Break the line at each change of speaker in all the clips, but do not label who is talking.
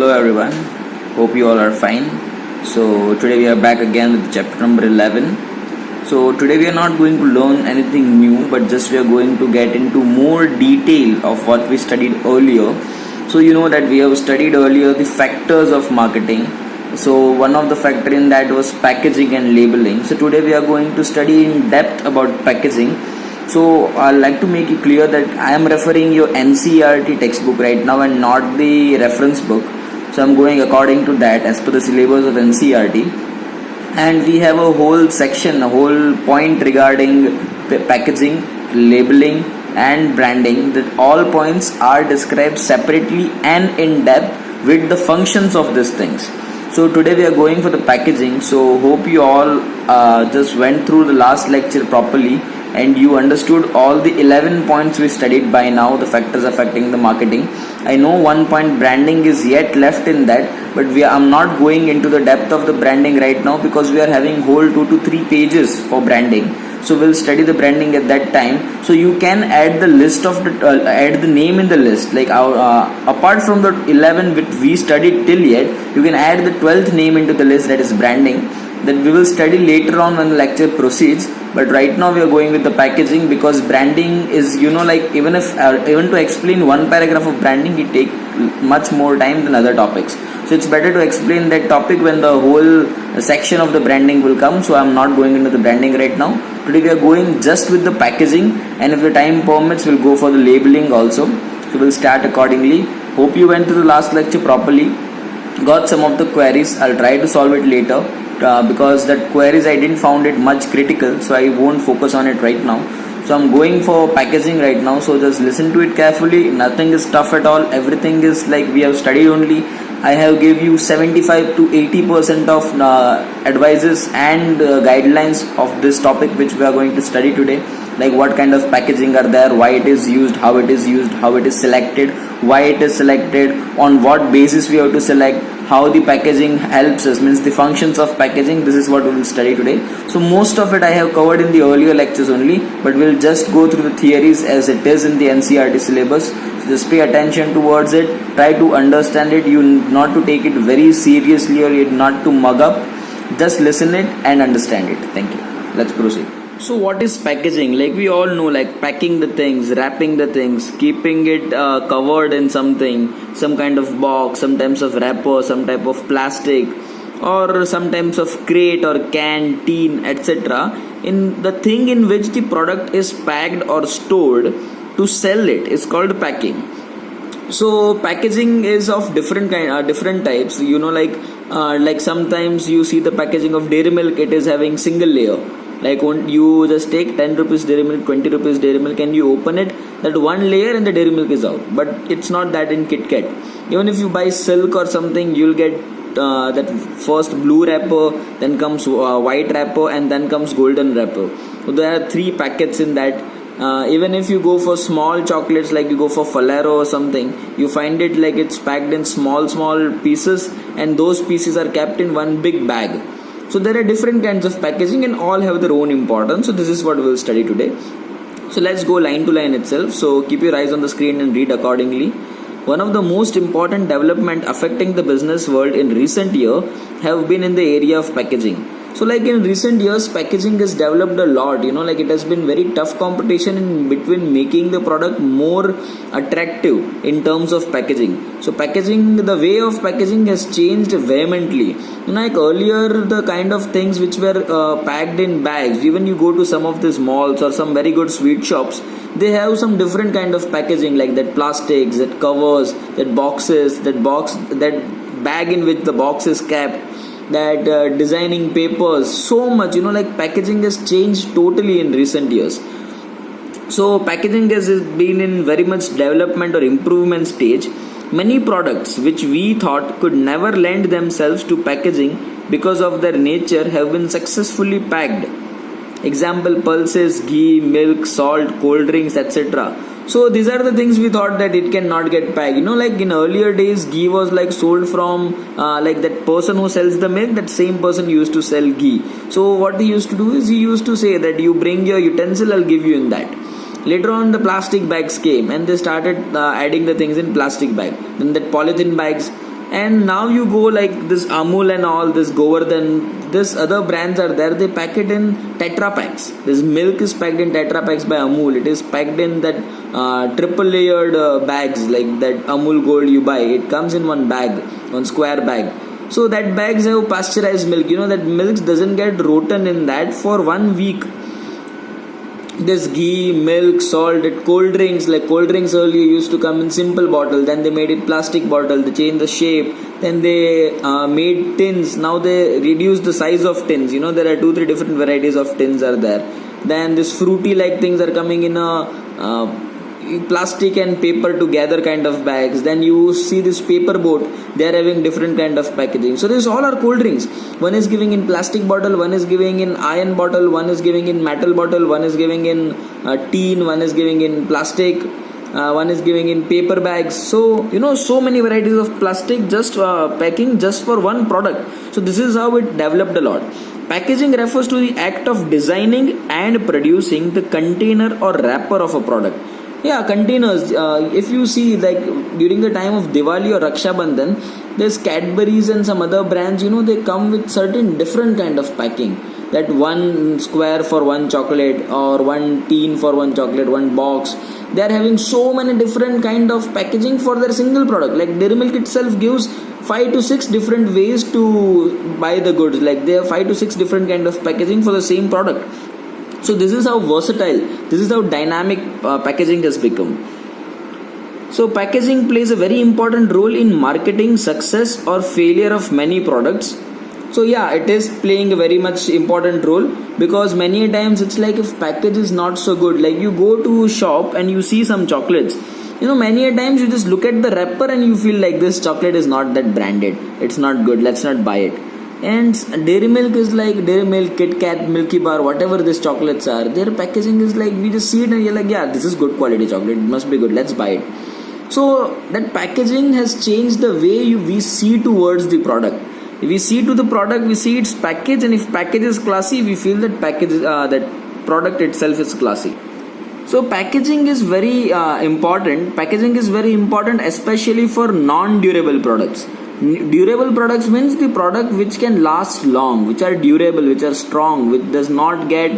Hello everyone, hope you all are fine. So today we are back again with chapter number 11. So today we are not going to learn anything new, but just we are going to get into more detail of what we studied earlier. So you know that we have studied earlier the factors of marketing. So one of the factor in that was packaging and labeling. So today we are going to study in depth about packaging. So I'd like to make it clear that I am referring your NCERT textbook right now and not the reference book. So I'm going according to that as per the syllabus of NCERT. And we have a whole section, a whole point regarding packaging, labeling and branding, that all points are described separately and in depth with the functions of these things. So today we are going for the packaging. So hope you all just went through the last lecture properly and you understood all the 11 points we studied by now, the factors affecting the marketing. I know one point branding is yet left in that, but I'm not going into the depth of the branding right now because we are having whole 2 to 3 pages for branding. So we'll study the branding at that time. So you can add the list of the add the name in the list, like apart from the 11 which we studied till yet, you can add the 12th name into the list, that is branding, that we will study later on when the lecture proceeds. But right now we are going with the packaging because branding is, like even to explain one paragraph of branding, it take much more time than other topics. So it's better to explain that topic when the whole section of the branding will come. So I'm not going into the branding right now. Today we are going just with the packaging, and if the time permits we'll go for the labeling also. So we'll start accordingly. Hope you went through the last lecture properly, got some of the queries. I'll try to solve it later. Because that queries I didn't found it much critical, so I won't focus on it right now. So I'm going for packaging right now, so just listen to it carefully. Nothing is tough at all, everything is like we have studied only. I have give you 75 to 80% of advices and guidelines of this topic which we are going to study today, like what kind of packaging are there, why it is used, how it is used, how it is selected, why it is selected, on what basis we have to select, how the packaging helps us, means the functions of packaging. This is what we will study today. So most of it I have covered in the earlier lectures only, but we'll just go through the theories as it is in the NCERT syllabus. So just pay attention towards it, try to understand it, you not to take it very seriously or not to mug up, just listen it and understand it. Thank you. Let's proceed. So what is packaging? Like we all know, like packing the things, wrapping the things, keeping it covered in something, some kind of box, sometimes of wrapper, some type of plastic, or sometimes of crate or can, tin, etc. In the thing in which the product is packed or stored to sell it is called packing. So packaging is of different types. Like sometimes you see the packaging of dairy milk, it is having single layer. Like when you just take 10 rupees dairy milk, 20 rupees dairy milk, and you open it, that one layer and the dairy milk is out. But it's not that in Kit Kat. Even if you buy silk or something, you'll get that first blue wrapper, then comes white wrapper, and then comes golden wrapper. So there are 3 packets in that. Even if you go for small chocolates, like you go for Falero or something, you find it like it's packed in small pieces, and those pieces are kept in one big bag. So there are different kinds of packaging and all have their own importance. So this is what we will study today. So let's go line to line itself. So keep your eyes on the screen and read accordingly. One of the most important development affecting the business world in recent year have been in the area of packaging. So like in recent years, packaging has developed a lot, like it has been very tough competition in between making the product more attractive in terms of packaging. So packaging, the way of packaging has changed vehemently. Like earlier, the kind of things which were packed in bags, even you go to some of these malls or some very good sweet shops, they have some different kind of packaging, like that plastics, that covers, that boxes, that bag in which the box is kept, that designing papers, so much, like packaging has changed totally in recent years. So packaging has been in very much development or improvement stage. Many products which we thought could never lend themselves to packaging because of their nature have been successfully packed. Example: pulses, ghee, milk, salt, cold drinks, etc. So these are the things we thought that it cannot get packed. Like in earlier days, ghee was like sold from like that person who sells the milk, that same person used to sell ghee. So what he used to do is he used to say that you bring your utensil, I'll give you in that. Later on the plastic bags came and they started adding the things in plastic bag. Then that polythene bags, And now you go like this Amul and all this Govardhan, this other brands are there, they pack it in Tetra packs. This milk is packed in Tetra packs by Amul. It is packed in that triple layered bags, like that Amul Gold you buy, it comes in one bag, one square bag. So that bags have pasteurized milk, that milk doesn't get rotten in that for 1 week. This ghee, milk, salt, cold drinks, like cold drinks earlier used to come in simple bottle, then they made it plastic bottle, they changed the shape, then they made tins. Now they reduced the size of tins. There are 2-3 different varieties of tins are there. Then this fruity like things are coming in a plastic and paper together kind of bags. Then you see this paper boat, they are having different kind of packaging. So this all are cold drinks. One is giving in plastic bottle, one is giving in iron bottle, one is giving in metal bottle, one is giving in tin, one is giving in plastic, one is giving in paper bags. So so many varieties of plastic just packing just for one product. So this is how it developed a lot. Packaging refers to the act of designing and producing the container or wrapper of a product. Yeah, containers. If you see, like during the time of Diwali or Raksha Bandhan, there's Cadbury's and some other brands. They come with certain different kind of packing. That one square for one chocolate, or one tin for one chocolate, one box. They are having so many different kind of packaging for their single product. Like Dairy Milk itself gives 5 to 6 different ways to buy the goods. Like they have 5 to 6 different kind of packaging for the same product. So this is how versatile, this is how dynamic packaging has become. So packaging plays a very important role in marketing success or failure of many products. So yeah, it is playing a very much important role, because many times it's like if package is not so good, like you go to a shop and you see some chocolates, many a times you just look at the wrapper and you feel like this chocolate is not that branded, it's not good, let's not buy it. And Dairy Milk is like Dairy Milk, Kit Kat, Milky Bar, whatever these chocolates are, their packaging is like, we just see it and you're like, yeah, this is good quality chocolate, it must be good, let's buy it. So that packaging has changed the way we see towards the product. If we see to the product, we see its package, and if package is classy, we feel that that product itself is classy. So packaging is very important. Packaging is very important, especially for non-durable products. Durable products means the product which can last long, which are durable, which are strong, which does not get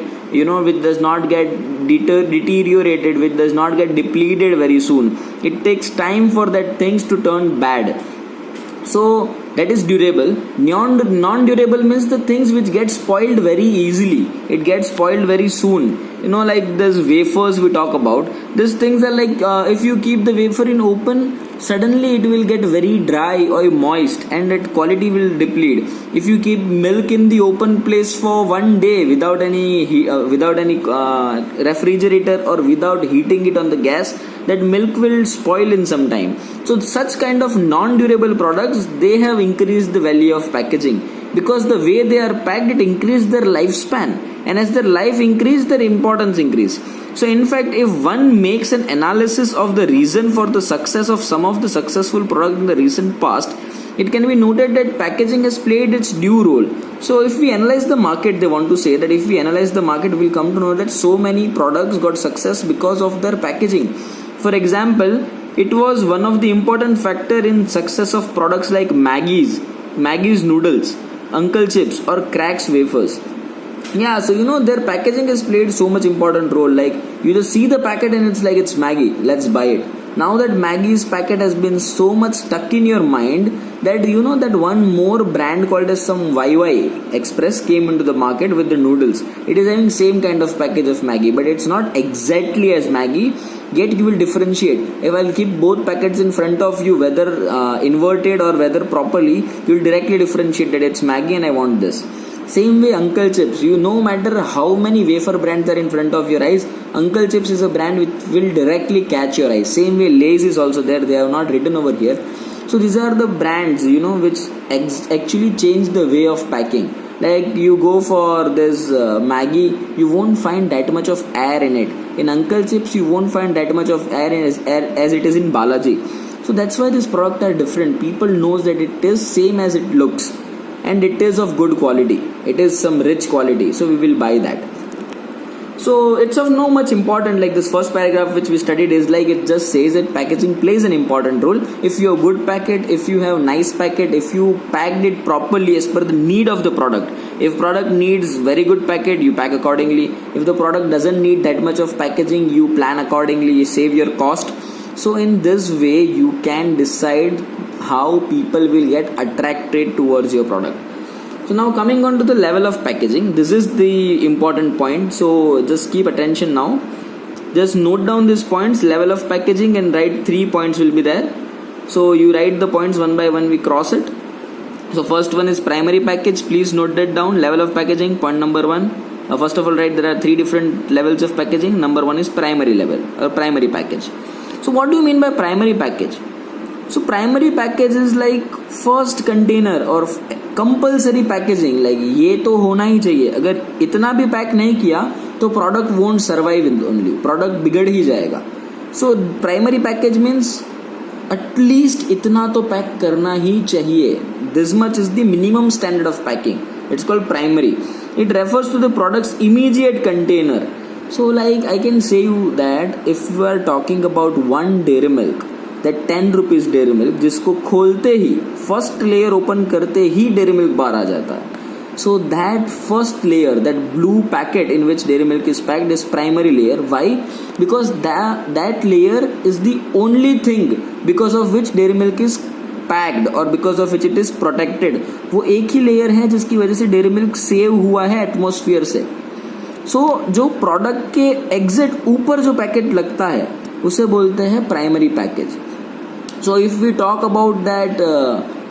deteriorated, which does not get depleted very soon. It takes time for that things to turn bad. So that is durable. Non-durable means the things which get spoiled very easily. It gets spoiled very soon. Like these wafers we talk about. These things are like if you keep the wafer in open, suddenly it will get very dry or moist, and that quality will deplete. If you keep milk in the open place for 1 day without any refrigerator or without heating it on the gas, that milk will spoil in some time. So such kind of non-durable products, they have increased the value of packaging, because the way they are packed, it increased their lifespan, and as their life increase, their importance increase. So in fact, if one makes an analysis of the reason for the success of some of the successful products in the recent past, it can be noted that packaging has played its due role. So if we analyze the market, they want to say that if we analyze the market, we'll come to know that so many products got success because of their packaging. For example, it was one of the important factor in success of products like Maggie's noodles, Uncle Chips, or Cracks wafers. Yeah, so their packaging has played so much important role. Like you just see the packet and it's like it's Maggie, let's buy it. Now that Maggie's packet has been so much stuck in your mind that that one more brand called as some YY Express came into the market with the noodles. It is having same kind of package of Maggie, but it's not exactly as Maggie. Yet you will differentiate. If I'll keep both packets in front of you, whether inverted or whether properly, you will directly differentiate that it's Maggie and I want this. Same way Uncle Chips, no matter how many wafer brands are in front of your eyes, Uncle Chips is a brand which will directly catch your eyes. Same way Lay's is also there, they have not written over here. So these are the brands which actually change the way of packing. Like you go for this Maggie, you won't find that much of air in it. In Uncle Chips, you won't find that much of air as it is in Balaji. So that's why these products are different. People knows that it is same as it looks, and it is of good quality. It is some rich quality, so we will buy that. So it's of no much important, like this first paragraph which we studied is like it just says that packaging plays an important role. If you have good packet, if you have nice packet, if you packed it properly as per the need of the product. If product needs very good packet, you pack accordingly. If the product doesn't need that much of packaging, you plan accordingly, you save your cost. So in this way you can decide how people will get attracted towards your product. So now coming on to the level of packaging, this is the important point. So just keep attention now. Just note down these points, level of packaging, and write 3 points will be there. So you write the points one by one, we cross it. So first one is primary package. Please note that down. Level of packaging, point number 1. First of all, right, there are 3 different levels of packaging. Number 1 is primary level or primary package. So what do you mean by primary package? So primary package is like first container or compulsory packaging, like ये तो होना ही चाहिए. अगर इतना भी pack नहीं किया तो product won't survive in only, product बिगड़ ही जाएगा. So primary package means at least इतना तो पैक करना ही चाहिए. This much is the minimum standard of packing. It's called primary. It refers to the products immediate container. So like I can say you that if you are talking about 1 dairy milk, that 10 rupees dairy milk, जिसको खोलते ही first layer open करते ही dairy milk बाहर आ जाता है. So that first layer, that blue packet in which dairy milk is packed is primary layer. Why? Because that layer is the only thing because of which dairy milk is packed और because of which it is protected. वो एक ही layer है जिसकी वजह से dairy milk save हुआ है atmosphere से. सो जो प्रोडक्ट के एग्जिट ऊपर जो पैकेट लगता है उसे बोलते हैं primary package. So if we talk about that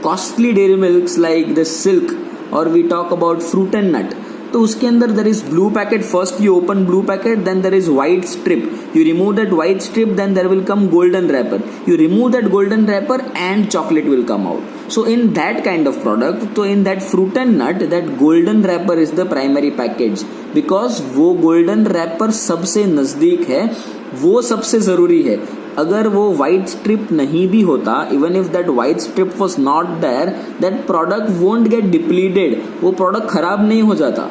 costly dairy milks like the silk, or we talk about fruit and nut, तो उसके अंदर there is blue packet. First you open blue packet, then there is white strip. You remove that white strip, then there will come golden wrapper. You remove that golden wrapper and chocolate will come out. So in that kind of product, तो in that fruit and nut, that golden wrapper is the primary package, because वो golden wrapper सबसे नजदीक है, वो सबसे जरूरी है. अगर वो वाइट स्ट्रिप नहीं भी होता, even if that white strip was not there, that product won't get depleted. वो प्रोडक्ट खराब नहीं हो जाता.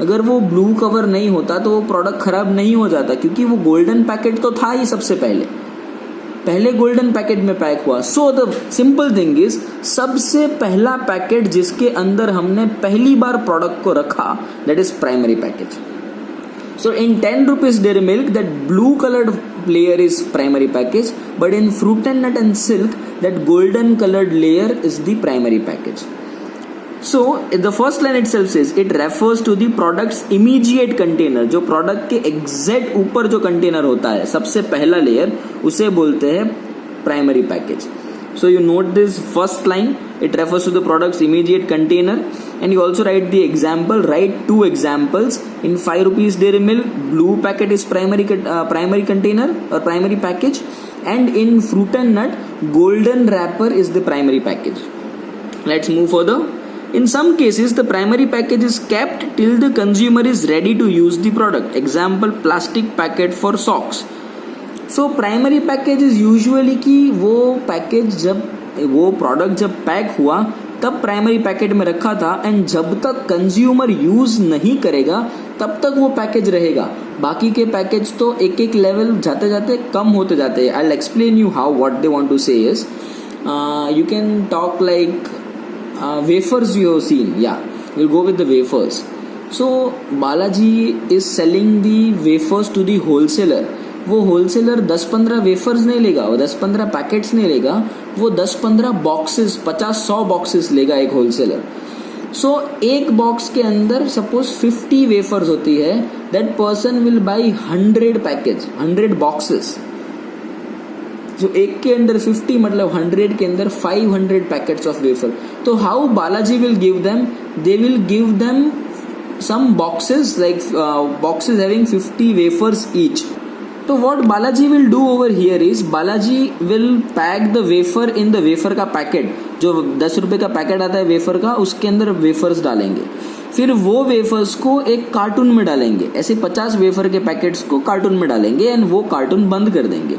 अगर वो ब्लू कवर नहीं होता तो वो प्रोडक्ट खराब नहीं हो जाता, क्योंकि वो गोल्डन पैकेट तो था ही सबसे पहले गोल्डन पैकेट में पैक हुआ. So the simple thing is, सबसे पहला पैकेट जिसके अंदर हमने पहली बार प्रोडक्ट को रखा, that is primary package. So in 10 rupees dairy milk, that blue colored layer is primary package, but in fruit and nut and silk, that golden colored layer is the primary package. So the first line itself says it refers to the product's immediate container. जो product के exact ऊपर जो container होता है, सबसे पहला layer, उसे बोलते हैं primary package. So you note this first line, it refers to the product's immediate container, and you also write the example. Write 2 examples. In 5 rupees dairy milk, blue packet is primary container or primary package, and in fruit and nut, golden wrapper is the primary package. Let's move further. In some cases, the primary package is kept till the consumer is ready to use the product. Example, plastic packet for socks. So primary package is usually कि वो package जब वो product जब pack हुआ तब primary packet में रखा था, एंड जब तक कंज्यूमर यूज नहीं करेगा तब तक वो पैकेज रहेगा. बाकी के पैकेज तो एक एक लेवल जाते जाते कम होते जाते हैं. I will explain you how. What they want to say is, you can talk like wafers you have seen. या will go with the wafers. So Balaji is selling the wafers to the wholesaler. वो wholesaler 10-15 wafers नहीं लेगा, वो 10-15 packets नहीं लेगा, वो 10-15 boxes, 50-100 boxes लेगा एक होलसेलर. सो एक बॉक्स के अंदर सपोज 50 वेफर्स होती है, that person will by 100 package, 100 boxes. जो एक के अंदर 50 मतलब 100 के अंदर 500 पैकेट्स ऑफ वेफर. तो how Balaji will give them, they will give them some boxes, like boxes having 50 wafers each. तो what Balaji will do over here is, Balaji will pack the wafer in the wafer का packet, जो 10 रुपए का packet आता है wafer का, उसके अंदर वेफर्स डालेंगे. फिर वो वेफर्स को एक कार्टून में डालेंगे, ऐसे 50 वेफर के पैकेट्स को कार्टून में डालेंगे, एंड वो कार्टून बंद कर देंगे.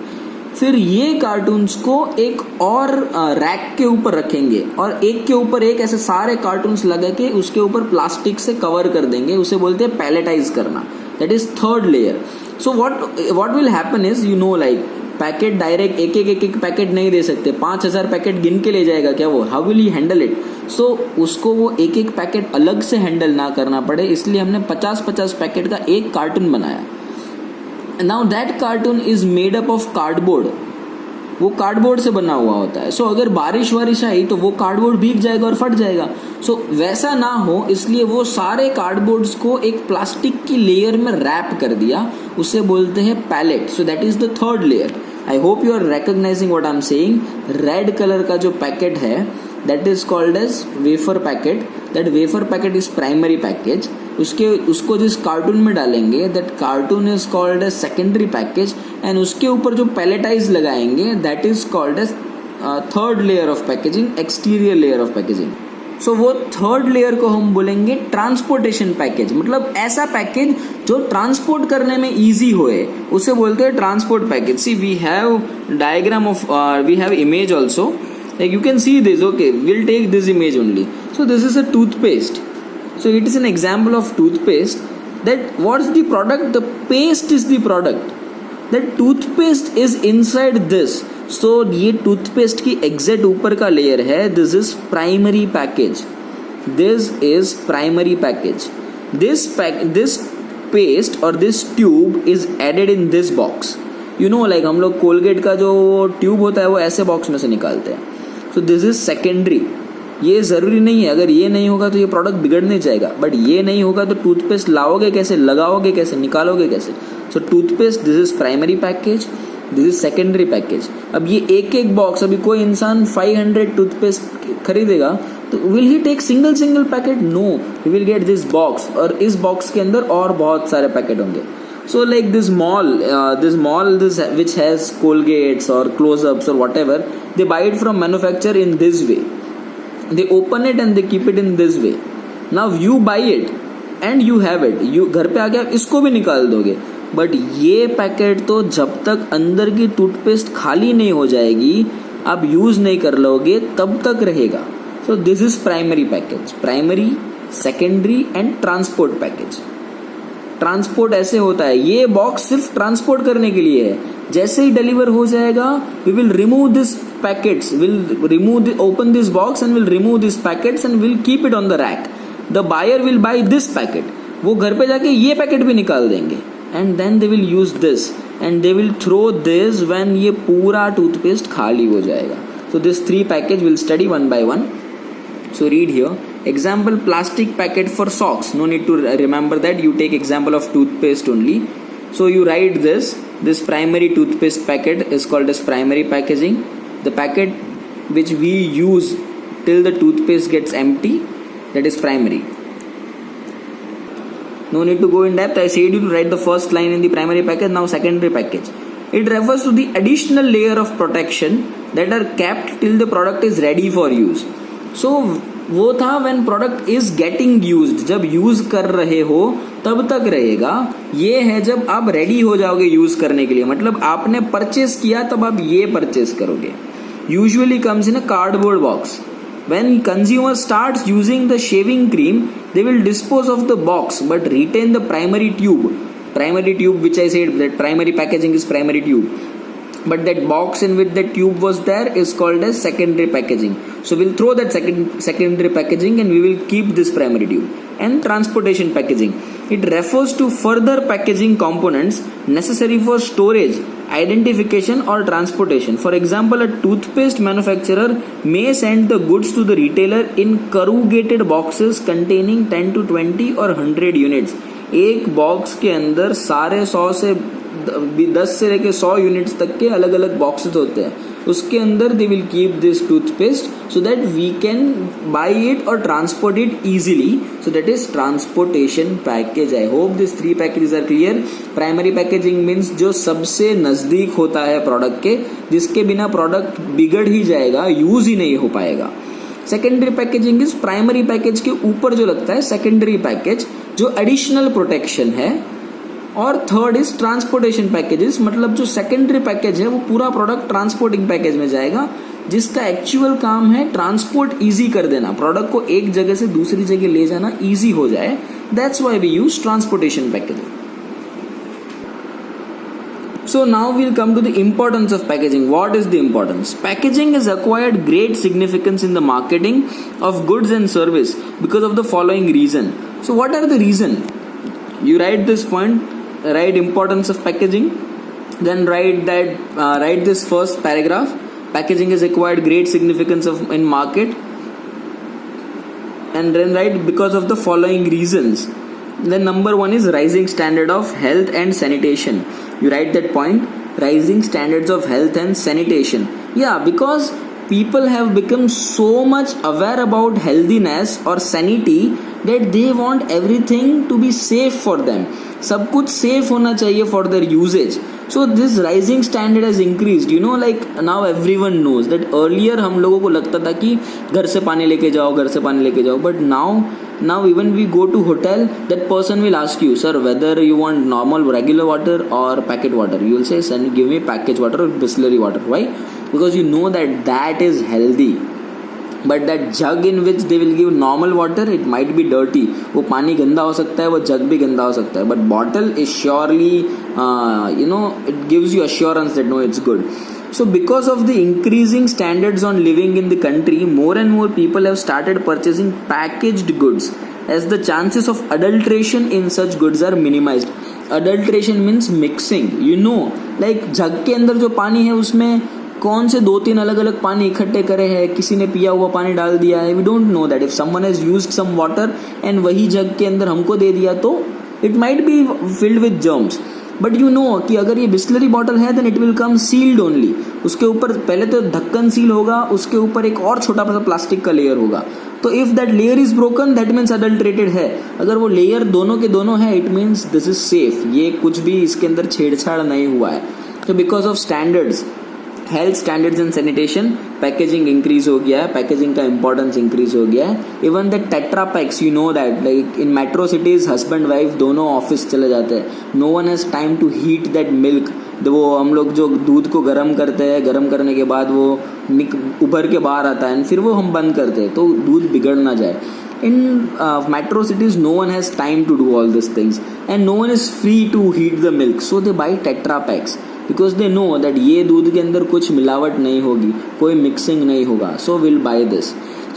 फिर ये कार्टून्स को एक और रैक के ऊपर रखेंगे, और एक के ऊपर एक ऐसे सारे कार्टून्स लगा के उसके ऊपर प्लास्टिक से कवर कर देंगे. उसे बोलते हैं पैलेटाइज करना. that is third layer. So what will happen is, you know, like packet direct एक पैकेट नहीं दे सकते, 5000 पैकेट गिन के ले जाएगा क्या वो? How will he handle it? So उसको वो एक पैकेट अलग से हैंडल ना करना पड़े, इसलिए हमने 50 पैकेट का एक कार्टून बनाया. Now that carton is made up of cardboard. वो कार्डबोर्ड से बना हुआ होता है. सो अगर बारिश वारिश आई तो वो कार्डबोर्ड भीग जाएगा और फट जाएगा. सो वैसा ना हो इसलिए वो सारे कार्डबोर्ड्स को एक प्लास्टिक की लेयर में रैप कर दिया. उसे बोलते हैं pallet. So that is the third layer. I hope you are recognizing what I am saying. Red colour का जो पैकेट है that is called as wafer packet. That wafer packet is primary package. उसको जिस carton में डालेंगे that carton is called as secondary package. And उसके ऊपर जो पैलेटाइज लगाएंगे that is called as third layer of packaging, exterior layer of packaging. So वो third layer को हम बोलेंगे ट्रांसपोर्टेशन पैकेज. मतलब ऐसा पैकेज जो ट्रांसपोर्ट करने में इजी होए उसे बोलते हैं transport package. See we have diagram of we have image also. Like you can see this. Okay, we'll take this image only. So this is a toothpaste. So it is an example of toothpaste. That what's the product? The paste is the product. That toothpaste is inside this. So ये toothpaste की exact ऊपर का layer है. This is primary package. This is primary package. This paste or this tube is added in this box. You know, like हम लोग Colgate का जो tube होता है वो ऐसे बॉक्स में से निकालते हैं. So this is secondary. ये ज़रूरी नहीं है, अगर ये नहीं होगा तो ये प्रोडक्ट बिगड़ने जाएगा. बट ये नहीं होगा तो टूथपेस्ट लाओगे कैसे, लगाओगे कैसे, निकालोगे कैसे? So toothpaste this is primary package, this is secondary package. अब ये एक बॉक्स, अभी कोई इंसान 500 टूथपेस्ट खरीदेगा तो will he take single packet? No, he will get this box और इस बॉक्स के अंदर और बहुत सारे पैकेट होंगे. So like this mall which has Colgates or close-ups or whatever, they buy it from manufacturer in this way. They open it and they keep it in this way. Now you buy it and you have it. You घर पे आके आप इसको भी निकाल दोगे. But ये packet तो जब तक अंदर की टूथपेस्ट खाली नहीं हो जाएगी, आप यूज नहीं कर लोगे, तब तक रहेगा. So this is primary package. Primary, secondary and transport package. Transport ऐसे होता है, ये बॉक्स सिर्फ ट्रांसपोर्ट करने के लिए है. जैसे ही डिलीवर हो जाएगा we will remove this packets, open this box and will remove this packets and will keep it on the rack. The buyer will buy this packet. वो घर पे जाके ये पैकेट भी निकाल देंगे and then they will use this and they will throw this when ये पूरा टूथपेस्ट खाली हो जाएगा. So this 3 package will study one by one. So read here. Example, plastic packet for socks. No need to remember that. You take example of toothpaste only. So you write this. This primary toothpaste packet is called as primary packaging. The packet which we use till the toothpaste gets empty, that is primary. No need to go in depth. I said you to write the first line in the primary package. Now secondary package. It refers to the additional layer of protection that are kept till the product is ready for use. सो वो था when product is getting used, जब use कर रहे हो तब तक रहेगा. ये है जब आप रेडी हो जाओगे यूज करने के लिए, मतलब आपने परचेस किया तब आप ये परचेस करोगे. Usually comes in a cardboard box. When consumer starts using the shaving cream they will dispose of the box but retain the primary tube which I said that primary packaging is primary tube. But that box in which that tube was there is called as secondary packaging. So we'll throw that secondary packaging and we will keep this primary tube. And transportation packaging. It refers to further packaging components necessary for storage, identification or transportation. For example, a toothpaste manufacturer may send the goods to the retailer in corrugated boxes containing 10 to 20 or 100 units. एक box के अंदर सारे 100 से 10 से लेके 100 units तक के अलग अलग बॉक्सेस होते हैं. उसके अंदर they will keep this toothpaste so that we can buy it और transport it easily. So that is transportation package. I hope this 3 packages are clear. Primary packaging means जो सबसे नजदीक होता है प्रोडक्ट के, जिसके बिना प्रोडक्ट बिगड़ ही जाएगा, यूज ही नहीं हो पाएगा. Secondary packaging is primary package के ऊपर जो लगता है सेकेंडरी पैकेज, जो एडिशनल प्रोटेक्शन है. और थर्ड इज ट्रांसपोर्टेशन पैकेजेस, मतलब जो सेकेंडरी पैकेज है वो पूरा प्रोडक्ट ट्रांसपोर्टिंग पैकेज में जाएगा, जिसका एक्चुअल काम है ट्रांसपोर्ट इजी कर देना, प्रोडक्ट को एक जगह से दूसरी जगह ले जाना इजी हो जाए. That's why we use transportation packaging. So now we'll come to the importance of packaging. What is the importance? Packaging has acquired great significance in the marketing of goods and service because of the following reason. So what are the reason? You write this point, write importance of packaging, then write this first paragraph. Packaging has acquired great significance in market, and then write because of the following reasons. Then number 1 is rising standard of health and sanitation. You write that point, rising standards of health and sanitation. Yeah, because people have become so much aware about healthiness or sanity that they want everything to be safe for them. सब कुछ safe होना चाहिए for their usage. So this rising standard has increased. You know, like now everyone knows that earlier हम लोगों को लगता था कि घर से पानी लेके जाओ, घर से पानी लेके जाओ. But now even we go to hotel, that person will ask you, sir, whether you want normal regular water or packet water. You will say, son, give me packaged water or Bisleri water. Why? Because you know that is healthy. But that jug in which they will give normal water, it might be dirty. वो पानी गंदा हो सकता है, वो जग भी गंदा हो सकता है. But bottle is surely, it gives you assurance that no, it's good. So because of the increasing standards on living in the country, more and more people have started purchasing packaged goods, as the chances of adulteration in such goods are minimized. Adulteration means mixing. You know, like जग के अंदर जो पानी है उसमें कौन से 2-3 अलग अलग पानी इकट्ठे करे हैं, किसी ने पिया हुआ पानी डाल दिया है. We don't know that. If someone has used some water एंड वही जग के अंदर हमको दे दिया तो it might be filled with germs. But you know कि अगर ये बिस्लरी बॉटल है then it will come sealed only. उसके ऊपर पहले तो ढक्कन सील होगा, उसके ऊपर एक और छोटा सा प्लास्टिक का लेयर होगा. तो if that layer is broken that means adulterated है. अगर वो लेयर दोनों के दोनों है it means this is safe. ये कुछ भी इसके अंदर छेड़छाड़ नहीं हुआ है. तो because of standards, health standards and sanitation, packaging increase हो गया है. पैकेजिंग का इंपॉर्टेंस इंक्रीज हो गया है. Even the tetra packs, you know that like in metro cities husband wife दोनों ऑफिस चले जाते हैं. No one has time to heat that milk. वो हम लोग जो दूध को गर्म करते हैं, गर्म करने के बाद वो उभर के बाहर आता है फिर वो हम बंद करते हैं तो दूध बिगड़ ना जाए. In metro cities, no one has time to do all these things and no one is free to heat the milk. So they buy Tetra packs because they know that ये दूध के अंदर कुछ मिलावट नहीं होगी, कोई mixing नहीं होगा. So we'll buy this.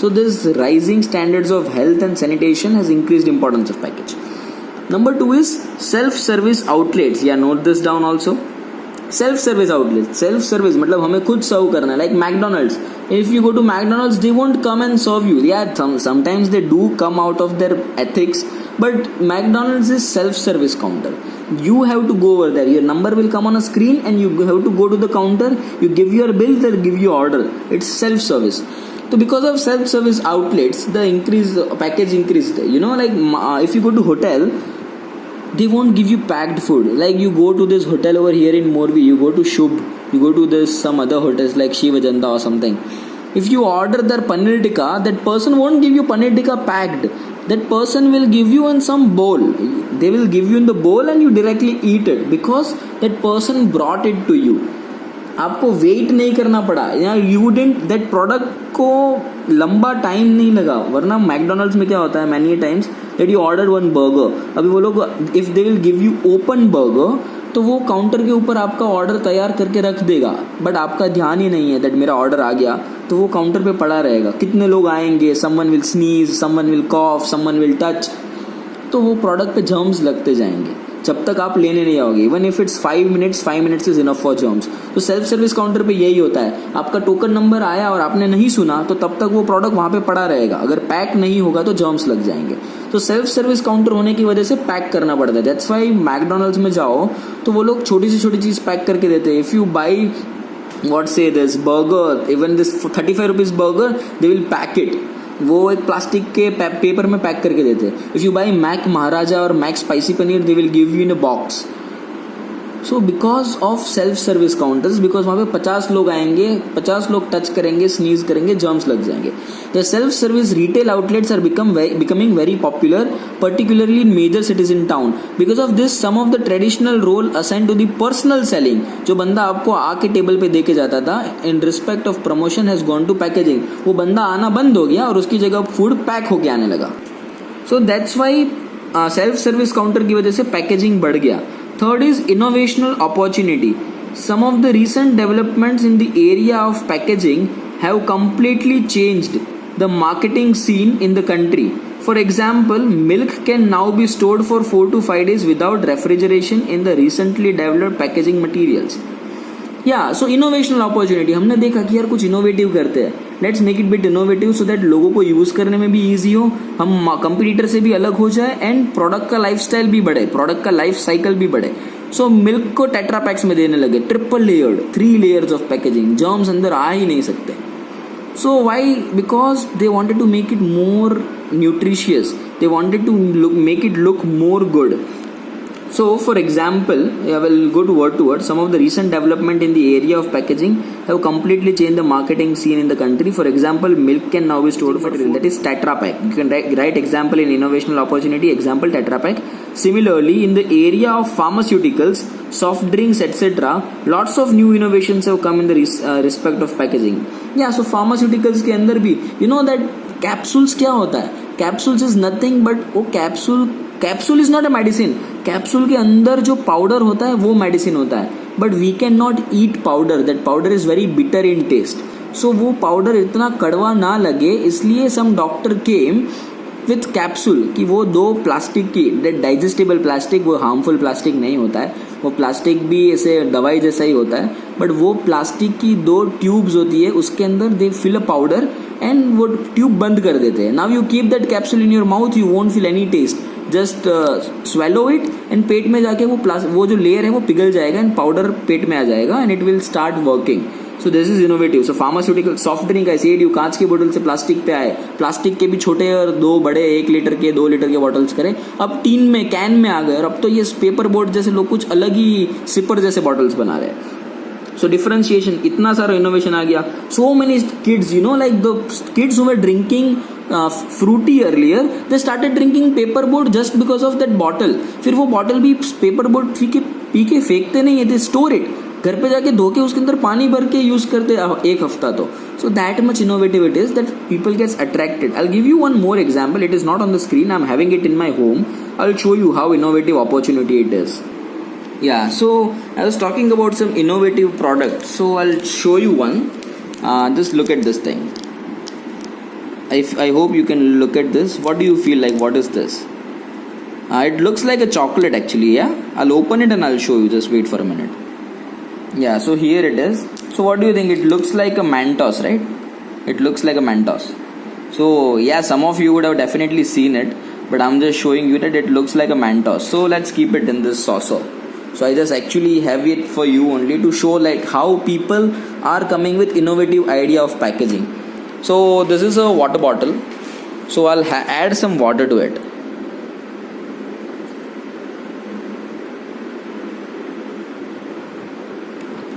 So this rising standards of health and sanitation has increased importance of package. Number 2 is self-service outlets. Yeah, note this down also. Self-service outlets. Self-service मतलब हमें खुद सर्व करना है. Like McDonald's. If you go to McDonald's, they won't come and serve you. Yeah, sometimes they do come out of their ethics, but McDonald's is self-service counter. You have to go over there. Your number will come on a screen and you have to go to the counter. You give your bill, they'll give you order. It's self-service. So because of self-service outlets, the package increased. You know, like if you go to hotel, they won't give you packed food. Like you go to this hotel over here in MORBI, you go to Shubh, you go to this some other hotels like Shiv Ajanta or something. If you order their paneer tikka, that person won't give you paneer tikka packed. That person will give you in some bowl. They will give you in the bowl and you directly eat it because that person brought it to you. आपको wait नहीं करना पड़ा या you didn't that product को लंबा time नहीं लगा. वरना मैकडोनल्ड्स में क्या होता है many times that you order one burger. अभी वो लोग if they will give you open burger तो वो काउंटर के ऊपर आपका ऑर्डर तैयार करके रख देगा. बट आपका ध्यान ही नहीं है दैट मेरा ऑर्डर आ गया तो वो काउंटर पे पड़ा रहेगा. कितने लोग आएंगे, someone will sneeze, someone will cough, someone will touch, तो वो प्रोडक्ट पे जर्म्स लगते जाएंगे जब तक आप लेने नहीं आओगे. Even if it's 5 minutes is enough for germs. तो सेल्फ सर्विस काउंटर पे यही होता है. आपका टोकन नंबर आया और आपने नहीं सुना तो तब तक वो प्रोडक्ट वहां पे पड़ा रहेगा. अगर पैक नहीं होगा तो जर्म्स लग जाएंगे. तो सेल्फ सर्विस काउंटर होने की वजह से पैक करना पड़ता है. दैट्स व्हाई मैकडोनल्ड्स में जाओ तो वो लोग छोटी से छोटी चीज पैक करके देते हैं. If you by what say this burger, even this 35 rupees burger, they will pack it. वो एक प्लास्टिक के पेपर में पैक करके देते हैं. If you buy Mac Maharaja और Mac spicy paneer they will give you in a box. So because of self service counters, because वहाँ पे 50 लोग आएंगे, 50 लोग टच करेंगे, स्नीज करेंगे, जर्म्स लग जाएंगे. The self service retail outlets are becoming very popular, particularly in major cities in town. Because of this, some of the traditional role assigned to the personal selling, जो बंदा आपको आके table पे देके जाता था in respect of promotion has gone to packaging. वो बंदा आना बंद हो गया और उसकी जगह फूड पैक होके आने लगा. So that's why self service counter की वजह से पैकेजिंग बढ़ गया. Third is innovational opportunity. Some of the recent developments in the area of packaging have completely changed the marketing scene in the country. For example, milk can now be stored for 4 to 5 days without refrigeration in the recently developed packaging materials. So इनोवेशनल opportunity हमने देखा कि यार कुछ innovative करते हैं, let's make it bit innovative so that लोगों को use करने में भी इजी हो, हम कंपटीटर से भी अलग हो जाए एंड प्रोडक्ट का लाइफस्टाइल भी बढ़े, प्रोडक्ट का लाइफ साइकिल भी बढ़े. सो मिल्क को टेट्रा पैक्स में देने लगे, triple layered, 3 layers of packaging, germs अंदर आ ही नहीं सकते. So why? Because they wanted to make it more nutritious, they wanted to make it look more good. So, for example, I will go to word to word. Some of the recent development in the area of packaging have completely changed the marketing scene in the country. For example, milk can now be stored for that is Tetra Pak. You can write example in innovational opportunity. Example Tetra Pak. Similarly, in the area of pharmaceuticals, soft drinks, etc., lots of new innovations have come in the respect of packaging. So pharmaceuticals के अंदर भी, you know that capsules क्या होता है? Capsules is nothing but वो capsule is not a medicine. Capsule के अंदर जो पाउडर होता है वो मेडिसिन होता है, but we can not eat powder. That powder is very bitter in taste. So वो पाउडर इतना कड़वा ना लगे, इसलिए some doctor came with capsule कि वो 2 प्लास्टिक की, डाइजेस्टेबल प्लास्टिक, वो हार्मफुल प्लास्टिक नहीं होता है, वो प्लास्टिक भी ऐसे दवाई जैसा ही होता है, बट वो प्लास्टिक की 2 ट्यूब्स होती है, उसके अंदर they fill a powder and वो ट्यूब बंद कर देते हैं. Now you keep that capsule in your mouth, you won't feel any taste, just swallow it and पेट में जाके वो जो लेयर है वो पिघल जाएगा एंड पाउडर पेट में आ जाएगा and it will start working. So this is innovative. So pharmaceutical, soft drink ऐसे यू कांच की बोतल से प्लास्टिक पे आए, प्लास्टिक के भी छोटे और 2 बड़े 1 लीटर के 2 लीटर के बॉटल्स करें, अब टीन में, कैन में आ गए, और अब तो ये पेपर बोर्ड जैसे लोग कुछ अलग ही सिपर जैसे बॉटल्स बना रहे हैं. So differentiation, इतना सारा innovation आ गया. So many kids, you know, like the kids who were drinking fruity earlier, they started drinking paper board just because of that bottle. फिर वो bottle भी paper board पी के फेंकते नहीं है, they store it. घर पे जाके धो के उसके अंदर पानी भर के यूज करते 1 हफ्ता तो. So that much innovative it is that people gets attracted. I'll give you one more example. It is not on the screen. I'm having it in my home. I'll show you how innovative opportunity it is. So I was talking about some innovative products. So I'll show you one. Just look at this thing. I hope you can look at this. What do you feel like? What is this? It looks like a chocolate actually. I'll open it and I'll show you. Just wait for a minute. So here it is. So what do you think? It looks like a Mentos, right? It looks like a Mentos. So some of you would have definitely seen it, but I'm just showing you that it looks like a Mentos. So let's keep it in this saucer. So I just actually have it for you only to show like how people are coming with innovative idea of packaging. So this is a water bottle. So I'll add some water to it.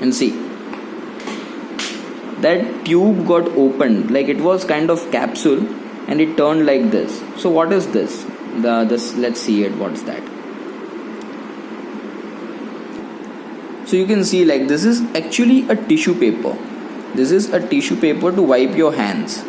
And see, that tube got opened, like it was kind of capsule and it turned like this. So what is this? Let's see it. What's that? So you can see like this is actually a tissue paper. This is a tissue paper to wipe your hands.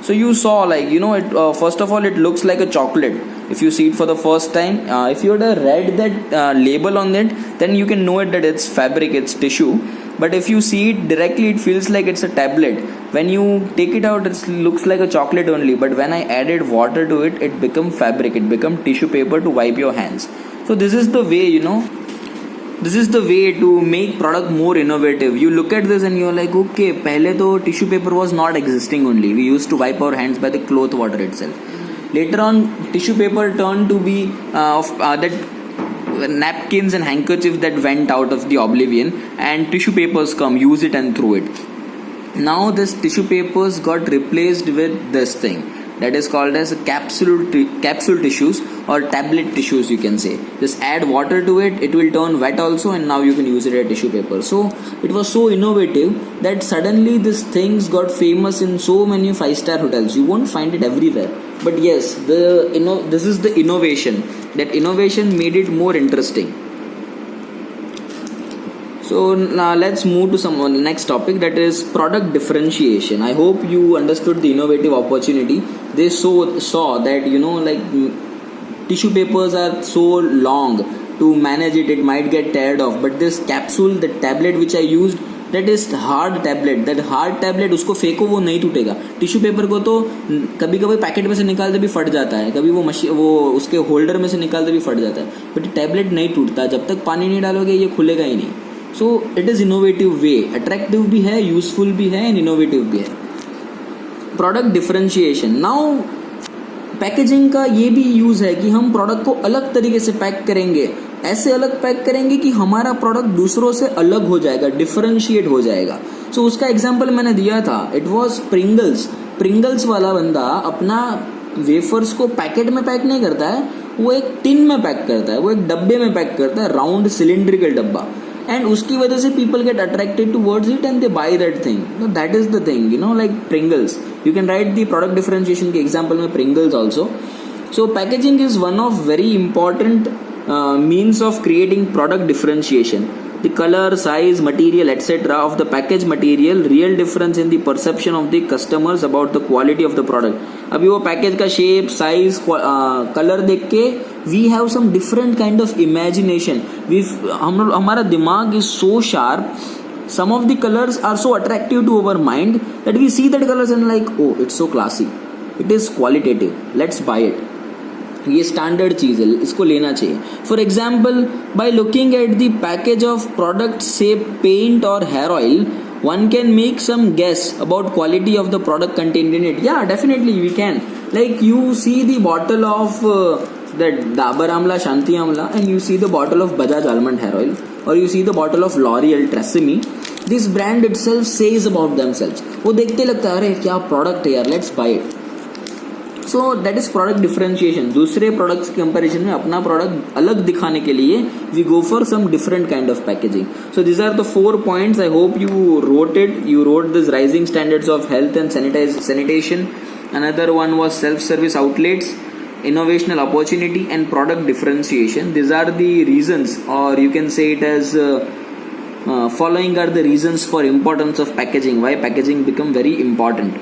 So you saw like, you know, it first of all it looks like a chocolate. If you see it for the first time, if you would have read that label on it, then you can know it that it's fabric, it's tissue. But if you see it directly, it feels like it's a tablet. When you take it out, it looks like a chocolate only. But when I added water to it, it become fabric, it become tissue paper to wipe your hands. So this is the way, you know, this is the way to make product more innovative. You look at this and you're like, okay, pehle to tissue paper was not existing only. We used to wipe our hands by the cloth water itself. Later on, tissue paper turned to be that napkins and handkerchiefs that went out of the oblivion, and tissue papers come, use it and throw it. Now this tissue papers got replaced with this thing that is called as capsule tissues or tablet tissues, you can say. Just add water to it, it will turn wet also, and now you can use it as tissue paper. So it was so innovative that suddenly these things got famous in so many 5-star hotels. You won't find it everywhere, but yes, this is the innovation. That innovation made it more interesting. So now let's move to some next topic, that is product differentiation. I hope you understood the innovative opportunity. They saw that, you know, like tissue papers are so long, to manage it, it might get teared off. But this capsule, the tablet which I used, that is hard tablet. That hard tablet उसको फेंको वो नहीं टूटेगा. Tissue paper को तो कभी कभी packet में से निकालते भी फट जाता है, कभी वो उसके होल्डर में से निकालते भी फट जाता है, बट टैबलेट नहीं टूटता. जब तक पानी नहीं डालोगे ये खुलेगा ही नहीं. So it is innovative way, attractive भी है, यूजफुल भी है एंड इनोवेटिव भी है. Product differentiation. नाउ पैकेजिंग का ये भी यूज है कि हम प्रोडक्ट को अलग तरीके से पैक करेंगे, ऐसे अलग पैक करेंगे कि हमारा प्रोडक्ट दूसरों से अलग हो जाएगा, डिफरेंशिएट हो जाएगा. सो उसका एग्जांपल मैंने दिया था, इट वाज प्रिंगल्स वाला बंदा अपना वेफर्स को पैकेट में पैक नहीं करता है, वो एक टिन में पैक करता है, वो एक डब्बे में पैक करता है, राउंड सिलेंड्रिकल डब्बा. एंड उसकी वजह से people get attracted towards it and they by that thing. That is the thing, you know, like Pringles. You can write the product differentiation के एग्जांपल में Pringles also. So packaging is one of very important means of creating product differentiation. The color, size, material, etc. of the package material real difference in the perception of the customers about the quality of the product. अभी वो package का shape, size, colour देख के we have some different kind of imagination. हमारा दिमाग is so sharp. Some of the colors are so attractive to our mind that we see that colors and like, oh, it's so classy. It is qualitative. Let's buy it. ये standard चीज है, इसको लेना चाहिए. For example, by looking at the package of product से paint और hair oil, one can make some guess about quality of the product contained in it. Yeah, definitely we can. Like you see the bottle of that Dabur Amla, Shanti Amla, and you see the bottle of Bajaj Almond Hair Oil, or you see the bottle of L'Oreal Tresemme. This brand itself says about themselves. वो देखते लगता है अरे क्या product है यार, let's buy it. So that is product differentiation. दूसरे products के कंपैरिजन में अपना प्रोडक्ट अलग दिखाने के लिए we go for some different kind of packaging. So this are the 4 points. I hope you wrote it. You wrote this rising standards of health and sanitation. Another one was self service outlets, innovational opportunity and product differentiation. These are the reasons, or you can say it as following are the reasons for importance of packaging, why packaging become very important.